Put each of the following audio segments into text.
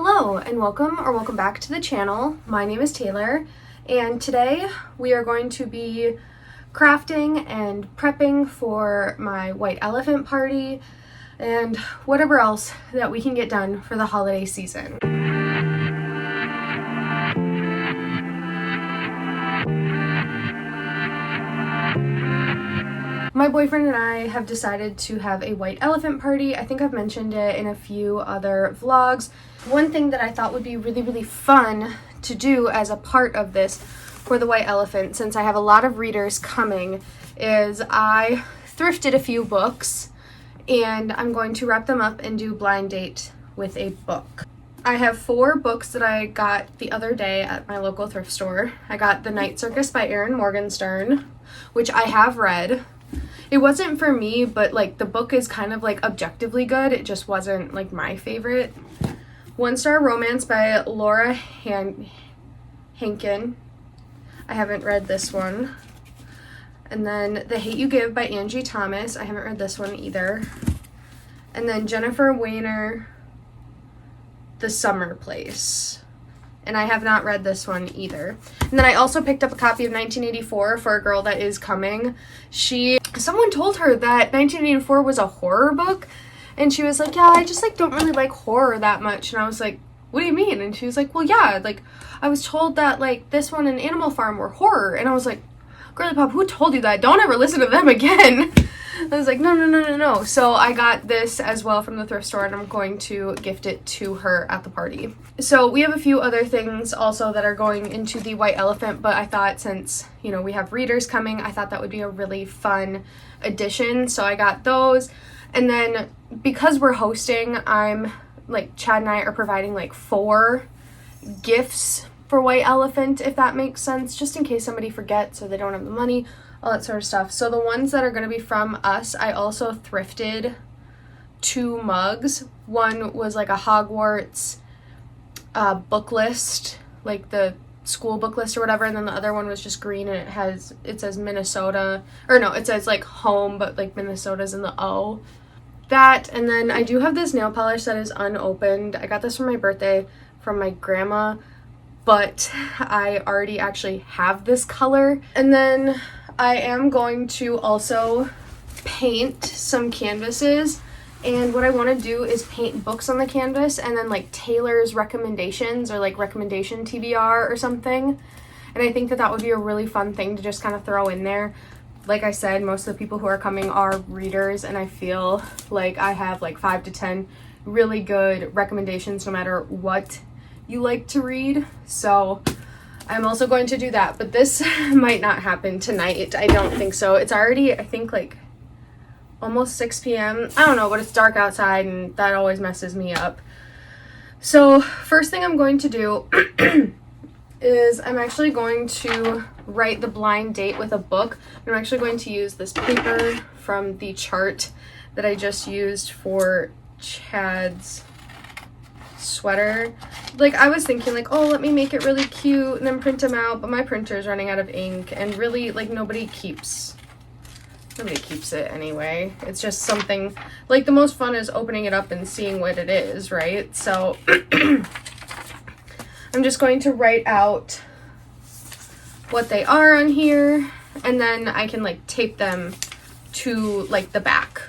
Hello and welcome back to the channel. My name is Taylor and today we are going to be crafting and prepping for my white elephant party and whatever else that we can get done for the holiday season. My boyfriend and I have decided to have a white elephant party. I think I've mentioned it in a few other vlogs. One thing that I thought would be really fun to do as a part of this for the white elephant, since I have a lot of readers coming, is I thrifted a few books and I'm going to wrap them up and do blind date with a book. I have 4 books that I got the other day at my local thrift store. I got The Night Circus by Erin Morgenstern, which I have read. It wasn't for me, but like the book is kind of like objectively good. It just wasn't like my favorite. One Star Romance by Laura Hankin. I haven't read this one. And then The Hate You Give by Angie Thomas. I haven't read this one either. And then Jennifer Weiner, The Summer Place. And I have not read this one either. And then I also picked up a copy of 1984 for a girl that is coming. Someone told her that 1984 was a horror book, and she was like, yeah, I just like don't really like horror that much. And I was like, what do you mean? And she was like, well, yeah, like I was told that like this one and Animal Farm were horror. And I was like, girly pop, who told you that? Don't ever listen to them again. I was like, no. So I got this as well from the thrift store, and I'm going to gift it to her at the party. So we have a few other things also that are going into the white elephant, but I thought since, you know, we have readers coming, I thought that would be a really fun addition. So I got those. And then because we're hosting, I'm like, Chad and I are providing like 4 gifts for white elephant, if that makes sense, just in case somebody forgets or they don't have the money, all that sort of stuff. So the ones that are going to be from us, I also thrifted 2 mugs. One was like a Hogwarts book list, like the school book list or whatever, and then the other one was just green and it says Minnesota, or no, it says like home, but like Minnesota's in the O. That, and then I do have this nail polish that is unopened. I got this for my birthday from my grandma, but I already actually have this color. And then I am going to also paint some canvases, and what I want to do is paint books on the canvas and then like Taylor's recommendations or like recommendation TBR or something. And I think that that would be a really fun thing to just kind of throw in there. Like I said, most of the people who are coming are readers, and I feel like I have like 5 to 10 really good recommendations no matter what you like to read. So I'm also going to do that, but this might not happen tonight. I don't think so. It's already, I think, like almost 6 p.m. I don't know, but it's dark outside and that always messes me up. So first thing I'm going to do is I'm actually going to write the blind date with a book. I'm actually going to use this paper from the chart that I just used for Chad's sweater. Like I was thinking like, oh, let me make it really cute and then print them out, but my printer's running out of ink, and really like nobody keeps it anyway. It's just something like, the most fun is opening it up and seeing what it is, right? So I'm just going to write out what they are on here, and then I can like tape them to like the back.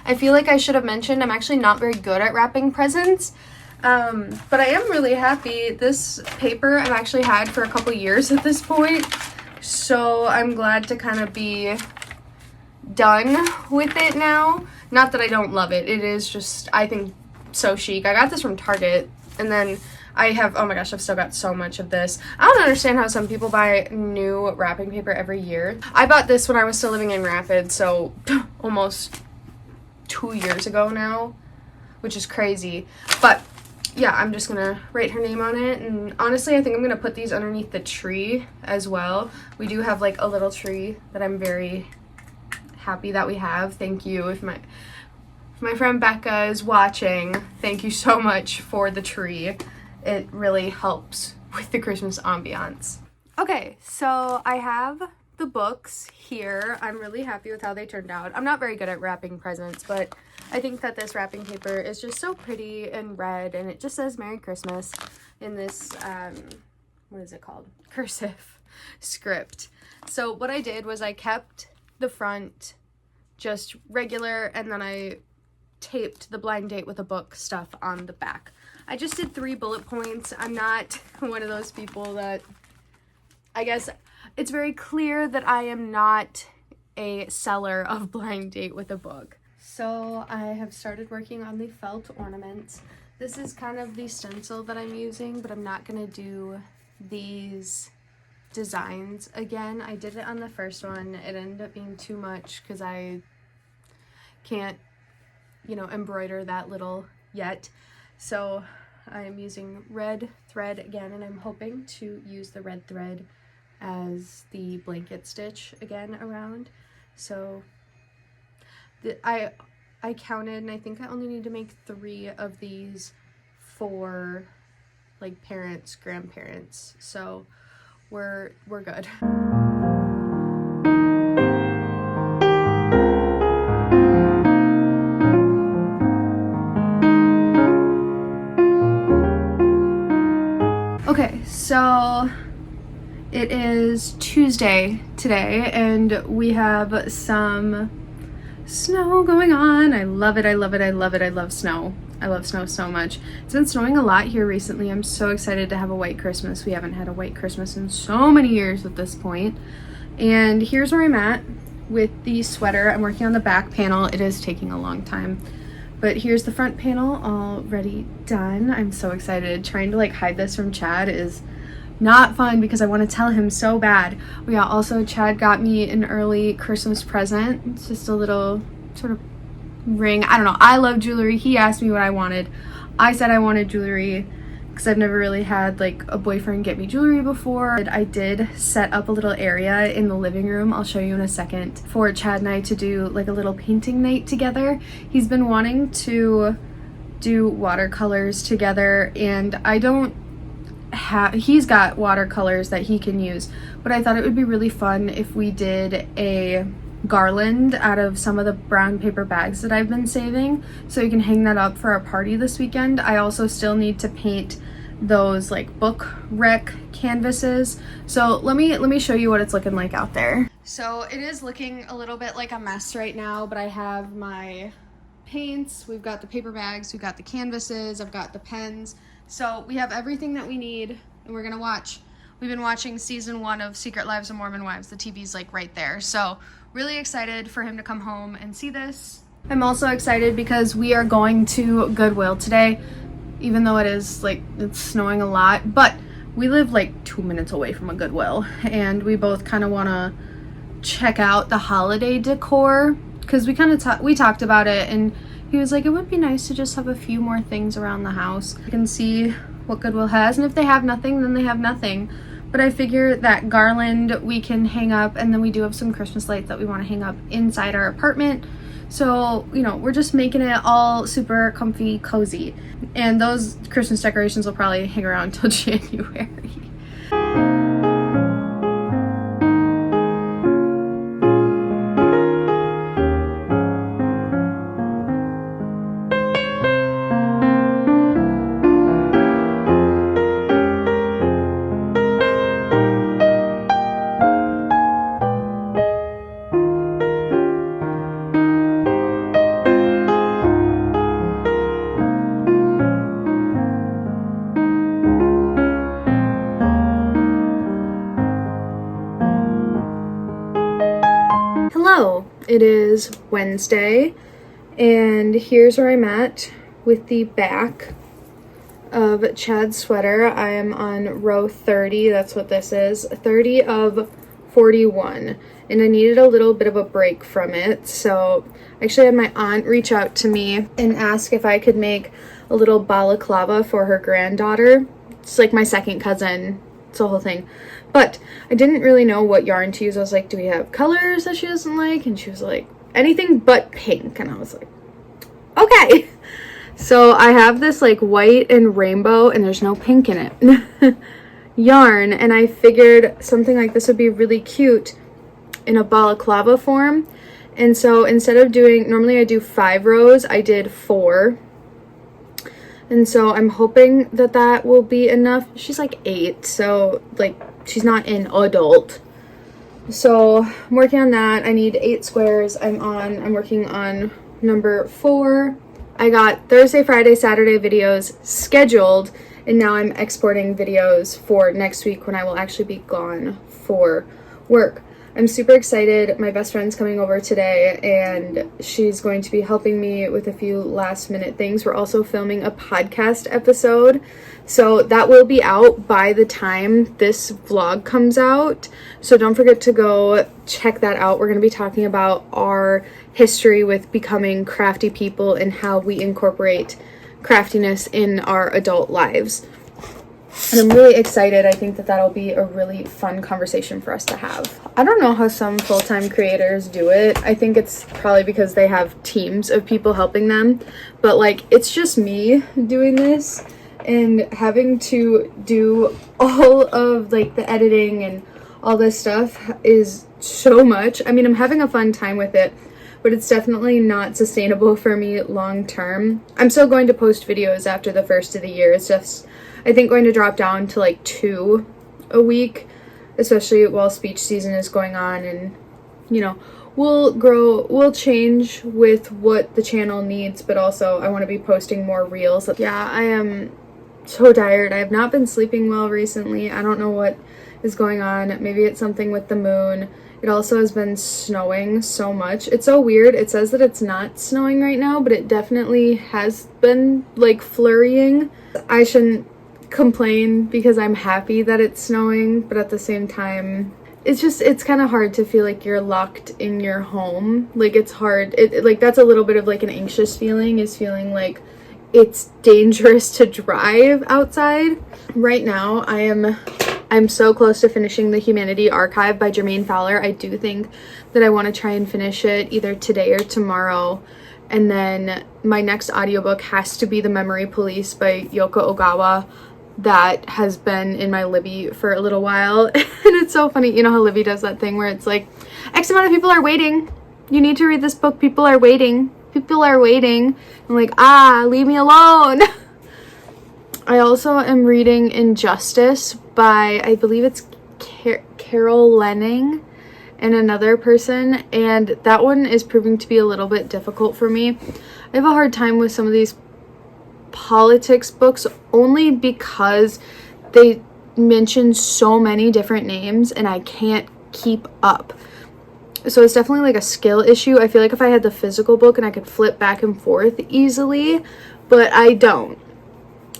I feel like I should have mentioned I'm actually not very good at wrapping presents, but I am really happy. This paper I've actually had for a couple years at this point, so I'm glad to kind of be done with it now. Not that I don't love it. It is just, I think, so chic. I got this from Target, and then I have, oh my gosh, I've still got so much of this. I don't understand how some people buy new wrapping paper every year. I bought this when I was still living in Rapid, so almost 2 years ago now, which is crazy. But yeah, I'm just gonna write her name on it, and honestly I think I'm gonna put these underneath the tree as well. We do have like a little tree that I'm very happy that we have. Thank you. If my friend Becca is watching, thank you so much for the tree. It really helps with the Christmas ambiance. Okay, so I have the books here. I'm really happy with how they turned out. I'm not very good at wrapping presents, but I think that this wrapping paper is just so pretty and red, and it just says Merry Christmas in this, what is it called? Cursive script. So what I did was I kept the front just regular, and then I taped the blind date with a book stuff on the back. I just did 3 bullet points. I'm not one of those people that, I guess it's very clear that I am not a seller of blind date with a book. So I have started working on the felt ornaments. This is kind of the stencil that I'm using, but I'm not gonna do these designs again. I did it on the first one. It ended up being too much because I can't, you know, embroider that little yet. So I'm using red thread again, and I'm hoping to use the red thread as the blanket stitch again around. So I counted, and I think I only need to make 3 of these for like parents, grandparents. So we're good. Okay, so it is Tuesday today, and we have some snow going on. I love it, I love it, I love it. I love snow. I love snow so much. It's been snowing a lot here recently. I'm so excited to have a white Christmas. We haven't had a white Christmas in so many years at this point. And here's where I'm at with the sweater. I'm working on the back panel. It is taking a long time. But here's the front panel already done. I'm so excited. Trying to like hide this from Chad is not fun because I want to tell him so bad. Oh yeah, also Chad got me an early Christmas present. It's just a little sort of ring. I don't know. I love jewelry. He asked me what I wanted. I said I wanted jewelry because I've never really had like a boyfriend get me jewelry before. I did set up a little area in the living room, I'll show you in a second, for Chad and I to do like a little painting night together. He's been wanting to do watercolors together, and I don't have, he's got watercolors that he can use, but I thought it would be really fun if we did a garland out of some of the brown paper bags that I've been saving, so you can hang that up for our party this weekend. I also still need to paint those like book rec canvases, so let me show you what it's looking like out there. So it is looking a little bit like a mess right now, but I have my paints, we've got the paper bags, we've got the canvases, I've got the pens, so we have everything that we need, and we're gonna watch. We've been watching season 1 of Secret Lives of Mormon Wives. The TV's like right there, so really excited for him to come home and see this. I'm also excited because we are going to Goodwill today, even though it is like, it's snowing a lot, but we live like 2 minutes away from a Goodwill, and we both kind of want to check out the holiday decor because we talked about it, and he was like, it would be nice to just have a few more things around the house. You can see what Goodwill has, and if they have nothing, then they have nothing. But I figure that garland we can hang up, and then we do have some Christmas lights that we want to hang up inside our apartment. So, you know, we're just making it all super comfy, cozy. And those Christmas decorations will probably hang around till January. Hello, it is Wednesday, and here's where I'm at with the back of Chad's sweater. I am on row 30, that's what this is, 30 of 41, and I needed a little bit of a break from it, so I actually had my aunt reach out to me and ask if I could make a little balaclava for her granddaughter. It's like my second cousin, it's the whole thing. But I didn't really know what yarn to use. I was like, do we have colors that she doesn't like? And she was like, anything but pink. And I was like, Okay. So I have this like white and rainbow, and there's no pink in it, yarn, and I figured something like this would be really cute in a balaclava form. And so instead of doing, normally I do 5 rows, I did 4. And so I'm hoping that that will be enough. She's like 8, so like she's not an adult. So I'm working on that. I need 8 squares. I'm working on number 4. I got Thursday, Friday, Saturday videos scheduled, and now I'm exporting videos for next week when I will actually be gone for work. I'm super excited. My best friend's coming over today, and she's going to be helping me with a few last minute things. We're also filming a podcast episode, so that will be out by the time this vlog comes out. So don't forget to go check that out. We're going to be talking about our history with becoming crafty people and how we incorporate craftiness in our adult lives. And I'm really excited. I think that that'll be a really fun conversation for us to have. I don't know how some full-time creators do it. I think it's probably because they have teams of people helping them. But like, it's just me doing this and having to do all of like the editing and all this stuff is so much. I mean, I'm having a fun time with it, but it's definitely not sustainable for me long term. I'm still going to post videos after the first of the year. It's just, I think, going to drop down to like 2 a week, especially while speech season is going on, and you know, we'll change with what the channel needs, but also I want to be posting more reels. Yeah, I am so tired. I have not been sleeping well recently. I don't know what is going on. Maybe it's something with the moon. It also has been snowing so much. It's so weird. It says that it's not snowing right now, but it definitely has been like flurrying. I shouldn't complain because I'm happy that it's snowing, but at the same time, it's kind of hard to feel like you're locked in your home. Like, it's hard. Like, that's a little bit of like an anxious feeling, is feeling like it's dangerous to drive outside. Right now, I'm so close to finishing The Humanity Archive by Jermaine Fowler. I do think that I want to try and finish it either today or tomorrow. And then my next audiobook has to be The Memory Police by Yoko Ogawa. That has been in my Libby for a little while. And it's so funny. You know how Libby does that thing where it's like, X amount of people are waiting. You need to read this book. People are waiting. People are waiting. I'm like, leave me alone. I also am reading Injustice by, I believe it's Carol Lenning and another person, and that one is proving to be a little bit difficult for me. I have a hard time with some of these politics books only because they mention so many different names and I can't keep up. So it's definitely like a skill issue. I feel like if I had the physical book and I could flip back and forth easily, but I don't.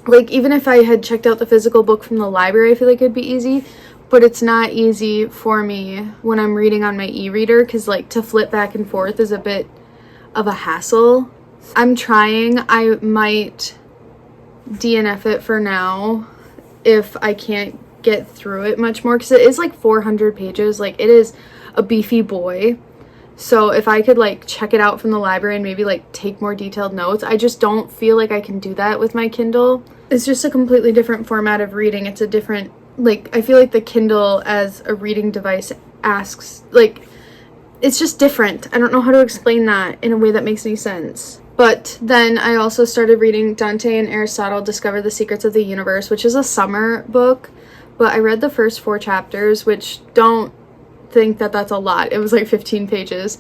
Like, even if I had checked out the physical book from the library, I feel like it'd be easy, but it's not easy for me when I'm reading on my e-reader, because like to flip back and forth is a bit of a hassle. I'm trying. I might DNF it for now if I can't get through it much more, because it is like 400 pages. Like, it is a beefy boy. So if I could like check it out from the library and maybe like take more detailed notes, I just don't feel like I can do that with my Kindle. It's just a completely different format of reading. It's a different, like, I feel like the Kindle as a reading device asks, like, it's just different. I don't know how to explain that in a way that makes any sense. But then I also started reading Dante and Aristotle Discover the Secrets of the Universe, which is a summer book, but I read the first 4 chapters, which don't think that that's a lot. It was like 15 pages.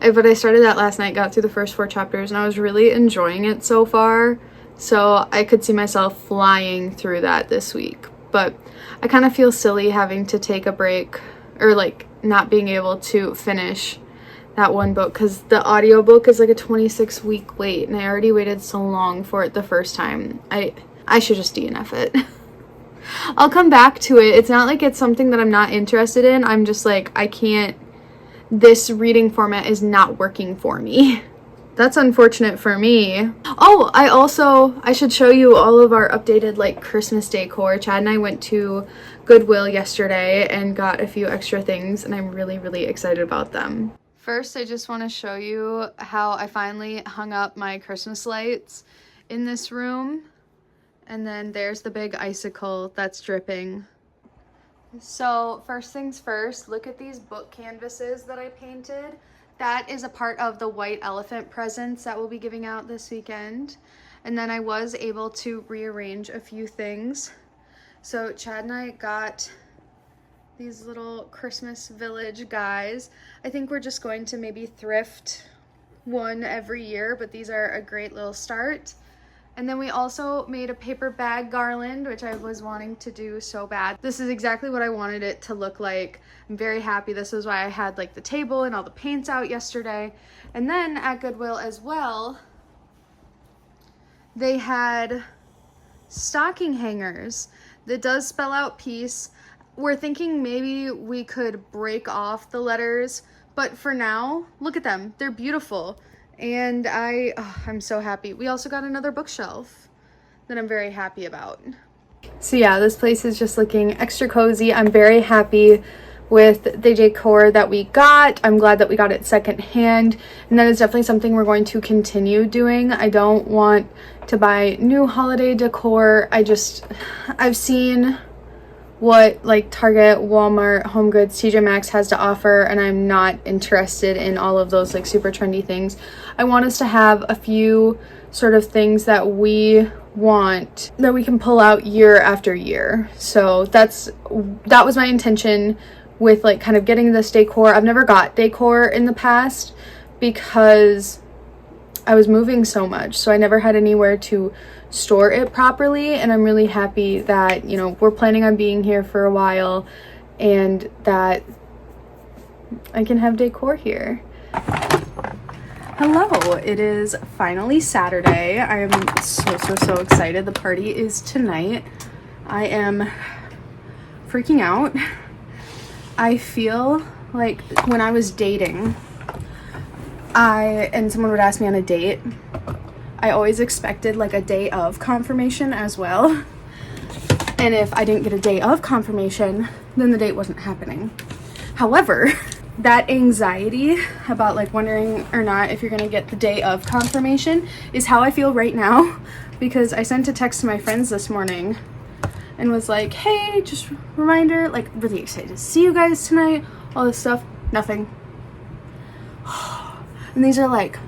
But I started that last night, got through the first 4 chapters, and I was really enjoying it so far. So I could see myself flying through that this week. But I kind of feel silly having to take a break, or like not being able to finish that one book, because the audiobook is like a 26-week wait, and I already waited so long for it the first time. I should just DNF it. I'll come back to it. It's not like it's something that I'm not interested in. I'm just like, I can't, this reading format is not working for me. That's unfortunate for me. Oh, I should show you all of our updated like Christmas decor. Chad and I went to Goodwill yesterday and got a few extra things, and I'm really, really excited about them. First, I just want to show you how I finally hung up my Christmas lights in this room. And then there's the big icicle that's dripping. So first things first, look at these book canvases that I painted. That is a part of the white elephant presents that we'll be giving out this weekend. And then I was able to rearrange a few things. So Chad and I got these little Christmas village guys. I think we're just going to maybe thrift one every year, but these are a great little start. And then we also made a paper bag garland, which I was wanting to do so bad. This is exactly what I wanted it to look like. I'm very happy. This is why I had like the table and all the paints out yesterday. And then at Goodwill as well, they had stocking hangers that does spell out peace. We're thinking maybe we could break off the letters, but for now, look at them. They're beautiful. And I'm so happy. We also got another bookshelf that I'm very happy about. So yeah, this place is just looking extra cozy. I'm very happy with the decor that we got. I'm glad that we got it secondhand, and that is definitely something we're going to continue doing. I don't want to buy new holiday decor. I've seen what like Target, Walmart, Home Goods, TJ Maxx has to offer, and I'm not interested in all of those like super trendy things. I want us to have a few sort of things that we want that we can pull out year after year. So that was my intention with like kind of getting this decor. I've never got decor in the past because I was moving so much, so I never had anywhere to store it properly, and I'm really happy that, you know, we're planning on being here for a while and that I can have decor here. Hello, it is finally Saturday. I am so excited. The party is tonight. I am freaking out. I feel like when I was dating, and someone would ask me on a date, I always expected like a day of confirmation as well. And if I didn't get a day of confirmation, then the date wasn't happening. However, that anxiety about like wondering or not if you're gonna get the day of confirmation is how I feel right now, because I sent a text to my friends this morning and was like, hey, just reminder, like really excited to see you guys tonight, all this stuff. Nothing. And these are like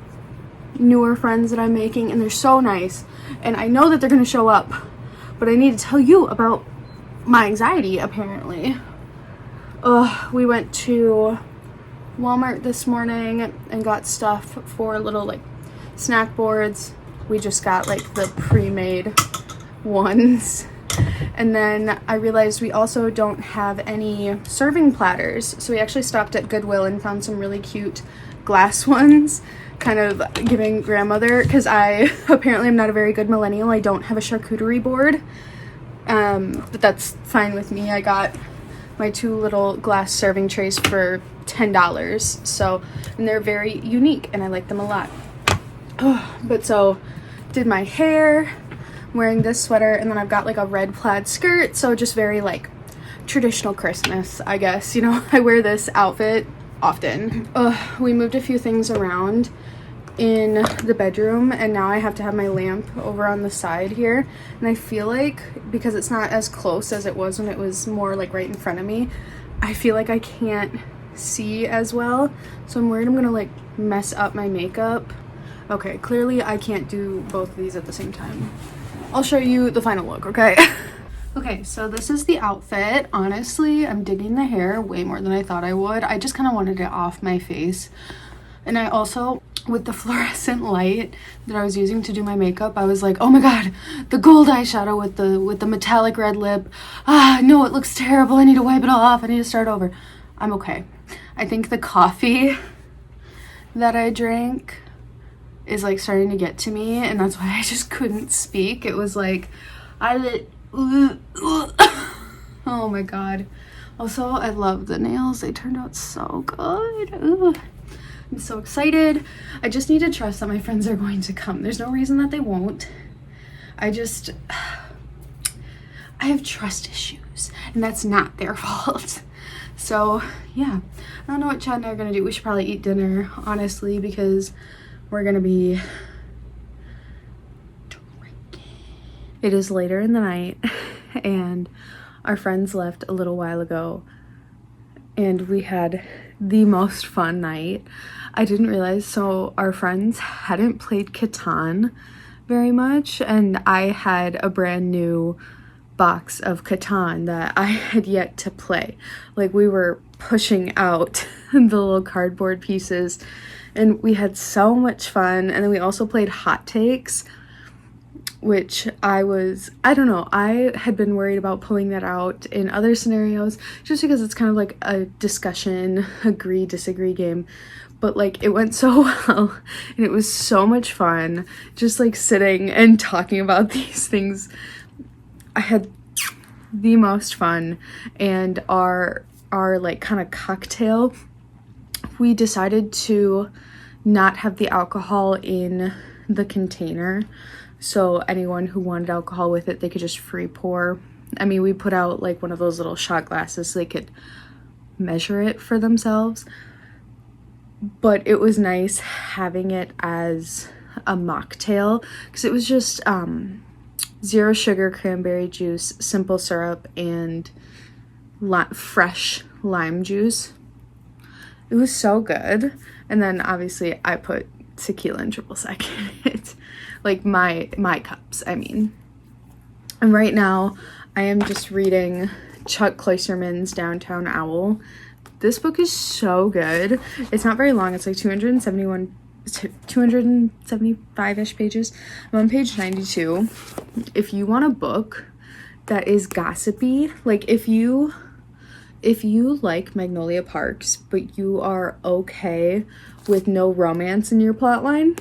newer friends that I'm making, and they're so nice, and I know that they're gonna show up, but I need to tell you about my anxiety apparently. We went to Walmart this morning and got stuff for little like snack boards. We just got like the pre-made ones, and then I realized we also don't have any serving platters, so we actually stopped at Goodwill and found some really cute glass ones, kind of giving grandmother, because I apparently am not a very good millennial. I don't have a charcuterie board, but that's fine with me. I got my 2 little glass serving trays for $10, so, and they're very unique and I like them a lot. But so did my hair, wearing this sweater, and then I've got like a red plaid skirt, so just very like traditional Christmas, I guess. You know, I wear this outfit often. We moved a few things around in the bedroom, and now I have to have my lamp over on the side here, and I feel like because it's not as close as it was when it was more like right in front of me, I feel like I can't see as well, so I'm worried I'm gonna like mess up my makeup. Okay, clearly I can't do both of these at the same time. I'll show you the final look, okay? Okay, so this is the outfit. Honestly, I'm digging the hair way more than I thought I would. I just kind of wanted it off my face. And I also, with the fluorescent light that I was using to do my makeup, I was like, oh my god, the gold eyeshadow with the metallic red lip. No, it looks terrible. I need to wipe it all off. I need to start over. I'm okay. I think the coffee that I drank is like starting to get to me, and that's why I just couldn't speak. It was like, oh my god. Also, I love the nails. They turned out so good. I'm so excited. I just need to trust that my friends are going to come. There's no reason that they won't. I have trust issues, and that's not their fault. So yeah, I don't know what Chad and I are gonna do. We should probably eat dinner, honestly, because we're gonna be drinking. It is later in the night, and our friends left a little while ago, and we had the most fun night. I didn't realize, so our friends hadn't played Catan very much, and I had a brand new box of Catan that I had yet to play. Like, we were pushing out the little cardboard pieces, and we had so much fun. And then we also played Hot Takes, which I don't know, I had been worried about pulling that out in other scenarios just because it's kind of like a discussion, agree, disagree game. But like, it went so well, and it was so much fun just like sitting and talking about these things. I had the most fun. And our like kind of cocktail, we decided to not have the alcohol in the container, so anyone who wanted alcohol with it, they could just free pour. I mean, we put out like one of those little shot glasses so they could measure it for themselves, but it was nice having it as a mocktail because it was just 0 sugar cranberry juice, simple syrup, and fresh lime juice. It was so good. And then obviously I put tequila and triple sec in it. Like my cups, I mean. And right now I am just reading Chuck Klosterman's Downtown Owl. This book is so good. It's not very long. It's like 275-ish pages. I'm on page 92. If you want a book that is gossipy, like if you like Magnolia Parks, but you are okay with no romance in your plotline,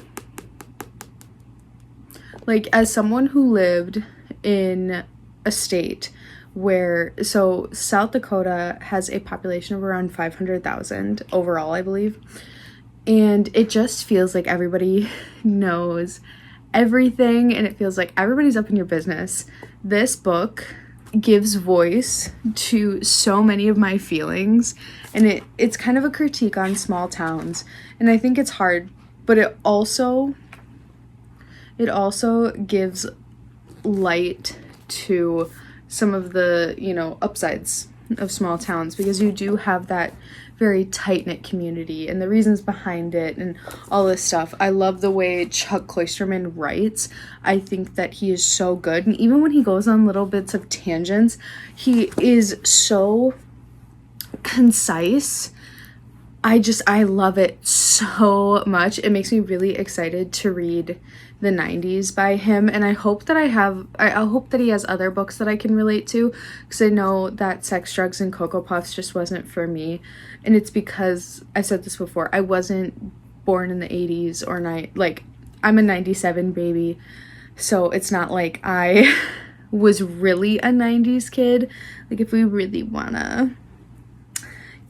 like as someone who lived in a state where, so South Dakota has a population of around 500,000 overall, I believe. And it just feels like everybody knows everything, and it feels like everybody's up in your business. This book gives voice to so many of my feelings, and it's kind of a critique on small towns. And I think it's hard, but it also gives light to some of the, you know, upsides of small towns, because you do have that very tight-knit community and the reasons behind it and all this stuff. I love the way Chuck Klosterman writes. I think that he is so good, and even when he goes on little bits of tangents, he is so concise. I love it so much. It makes me really excited to read the 90s by him, and I hope that I hope that he has other books that I can relate to, because I know that Sex, Drugs, and Cocoa Puffs just wasn't for me. And it's because, I said this before, I wasn't born in the 80s or like I'm a 97 baby, so it's not like I was really a 90s kid, like if we really wanna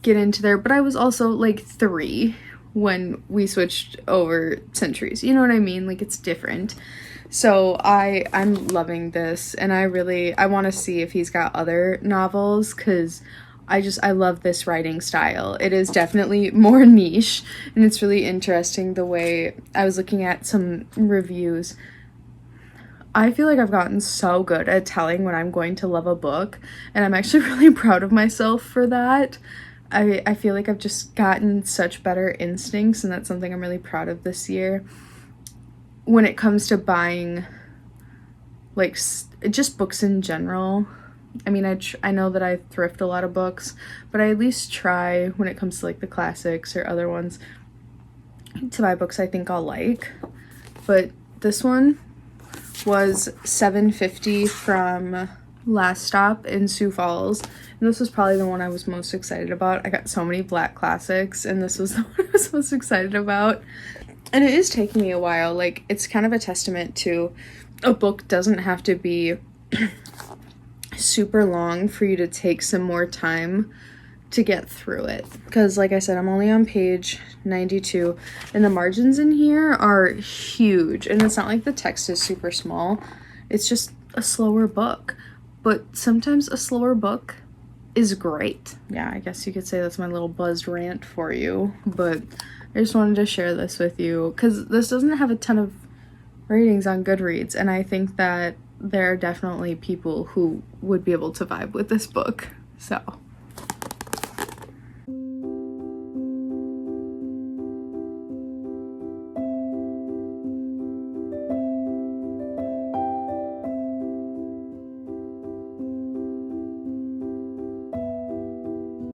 get into there. But I was also like 3 when we switched over centuries, you know what I mean? Like, it's different. So I'm loving this, and I want to see if he's got other novels, because I love this writing style. It is definitely more niche, and it's really interesting the way I was looking at some reviews. I feel like I've gotten so good at telling when I'm going to love a book, and I'm actually really proud of myself for that. I feel like I've just gotten such better instincts, and that's something I'm really proud of this year. When it comes to buying, like, just books in general. I mean, I know that I thrift a lot of books, but I at least try, when it comes to, like, the classics or other ones, to buy books I think I'll like. But this one was $7.50 from Last Stop in Sioux Falls, and this was probably the one I was most excited about. I got so many black classics, and this was the one I was most excited about. And it is taking me a while. Like, it's kind of a testament to a book doesn't have to be super long for you to take some more time to get through it. Because, like I said, I'm only on page 92, and the margins in here are huge, and it's not like the text is super small. It's just a slower book. but sometimes a slower book is great. Yeah, I guess you could say that's my little buzzed rant for you, but I just wanted to share this with you because this doesn't have a ton of ratings on Goodreads, and I think that there are definitely people who would be able to vibe with this book. So